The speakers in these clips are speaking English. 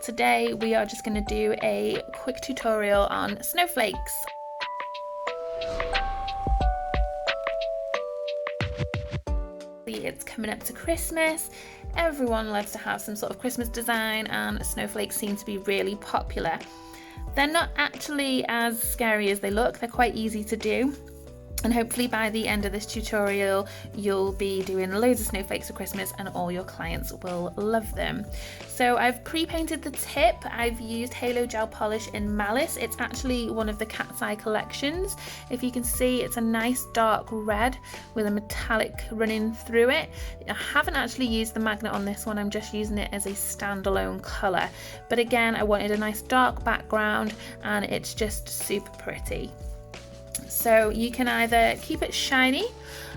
Today we are just going to do a quick tutorial on snowflakes. It's coming up to Christmas. Everyone loves to have some sort of Christmas design, and snowflakes seem to be really popular. They're not actually as scary as they look. They're quite easy to do. And hopefully by the end of this tutorial, you'll be doing loads of snowflakes for Christmas and all your clients will love them. So I've pre-painted the tip. I've used Halo Gel Polish in Malice. It's actually one of the Cat's Eye collections. If you can see, it's a nice dark red with a metallic running through it. I haven't actually used the magnet on this one. I'm just using it as a standalone color. But again, I wanted a nice dark background and it's just super pretty. So you can either keep it shiny.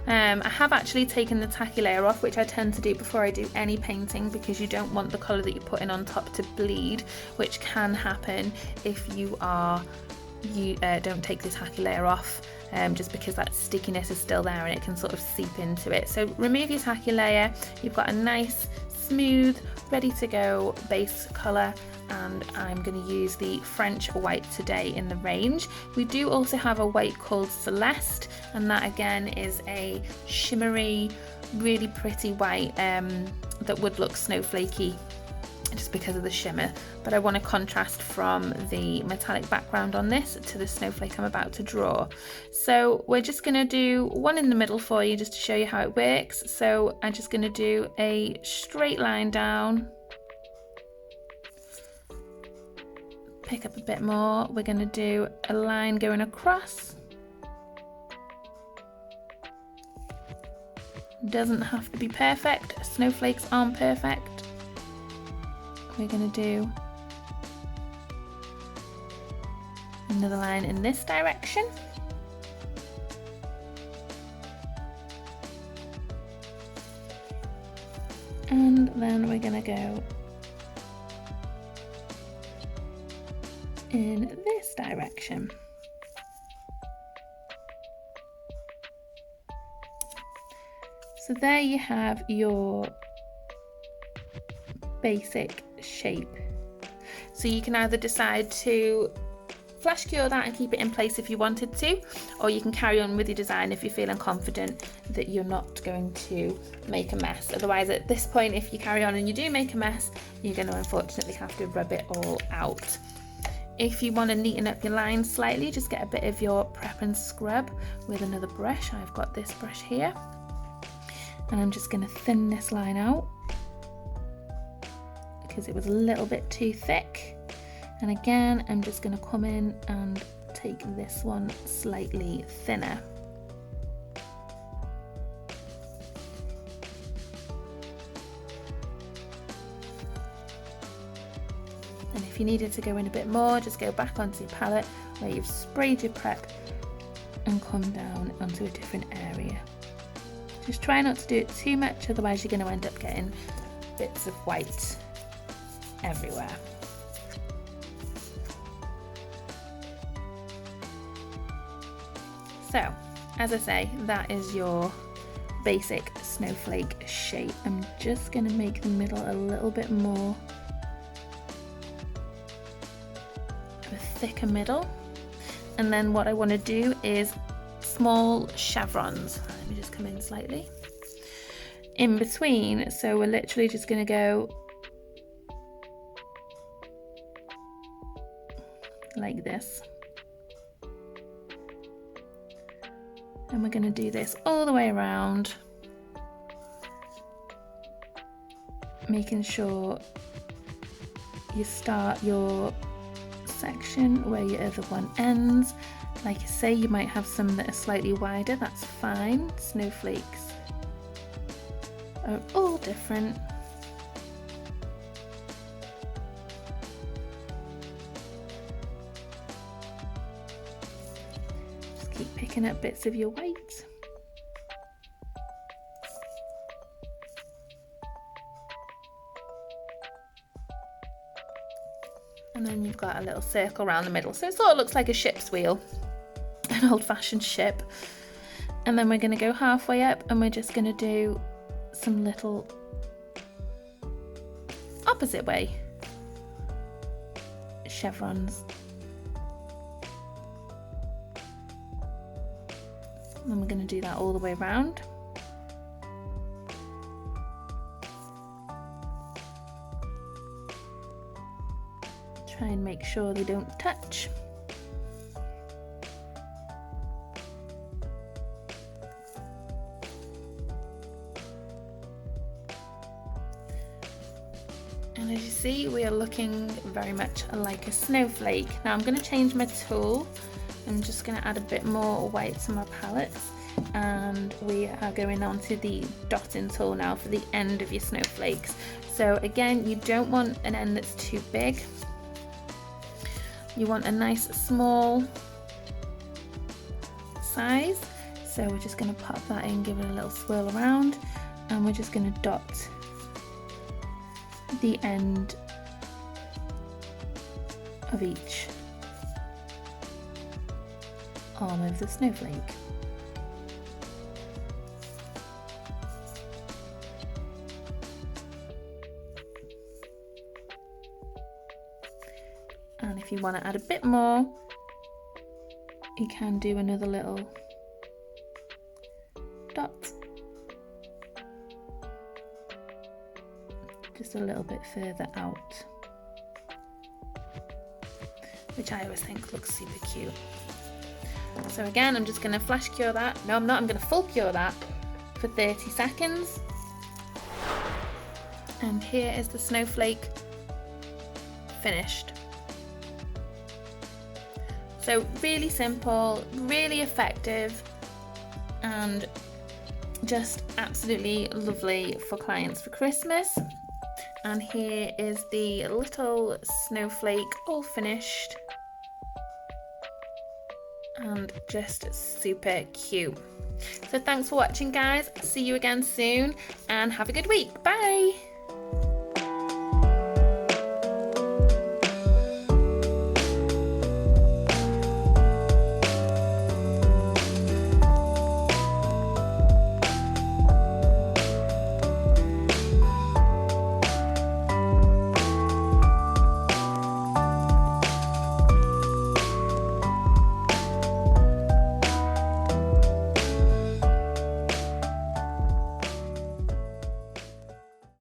I have actually taken the tacky layer off, which I tend to do before I do any painting, because you don't want the colour that you're putting on top to bleed, which can happen if you don't take the tacky layer off, just because that stickiness is still there and it can sort of seep into it. So remove your tacky layer. You've got a nice, smooth, ready to go base colour. And I'm going to use the French white today in the range. We do also have a white called Celeste, and that again is a shimmery, really pretty white that would look snowflakey just because of the shimmer. But I want to contrast from the metallic background on this to the snowflake I'm about to draw. So we're just going to do one in the middle for you just to show you how it works. So I'm just going to do a straight line down. Pick up a bit more. We're going to do a line going across. Doesn't have to be perfect. Snowflakes aren't perfect. We're going to do another line in this direction. And then we're going to go in this direction. So there you have your basic shape. So you can either decide to flash cure that and keep it in place if you wanted to, or you can carry on with your design if you're feeling confident that you're not going to make a mess. Otherwise, at this point, if you carry on and you do make a mess, you're going to unfortunately have to rub it all out. If you want to neaten up your lines slightly, just get a bit of your prep and scrub with another brush. I've got this brush here, and I'm just going to thin this line out because it was a little bit too thick. And again, I'm just going to come in and take this one slightly thinner. And if you needed to go in a bit more, just go back onto your palette where you've sprayed your prep and come down onto a different area. Just try not to do it too much, otherwise you're going to end up getting bits of white everywhere. So, as I say, that is your basic snowflake shape. I'm just going to make the middle a little bit more a thicker middle, and then what I want to do is small chevrons. Let me just come in slightly in between. So we're literally just going to go like this, and we're going to do this all the way around, making sure you start your section where your other one ends. Like I say, you might have some that are slightly wider, that's fine. Snowflakes are all different. Just keep picking up bits of your white. And then you've got a little circle around the middle. So it sort of looks like a ship's wheel, an old-fashioned ship. And then we're going to go halfway up and we're just going to do some little opposite way. chevrons. And we're going to do that all the way around. Try and make sure they don't touch. And as you see, we are looking very much like a snowflake. Now I'm going to change my tool. I'm just going to add a bit more white to my palettes, and we are going on to the dotting tool now for the end of your snowflakes. So again, you don't want an end that's too big. You want a nice small size. So we're just going to pop that in, give it a little swirl around, and we're just going to dot the end of each arm of the snowflake. And if you want to add a bit more, you can do another little dot, just a little bit further out, which I always think looks super cute. So again, I'm just going to flash cure that. No, I'm not. I'm going to full cure that for 30 seconds. And here is the snowflake finished. So really simple, really effective, and just absolutely lovely for clients for Christmas. And here is the little snowflake all finished and just super cute. So thanks for watching, guys. See you again soon and have a good week. Bye.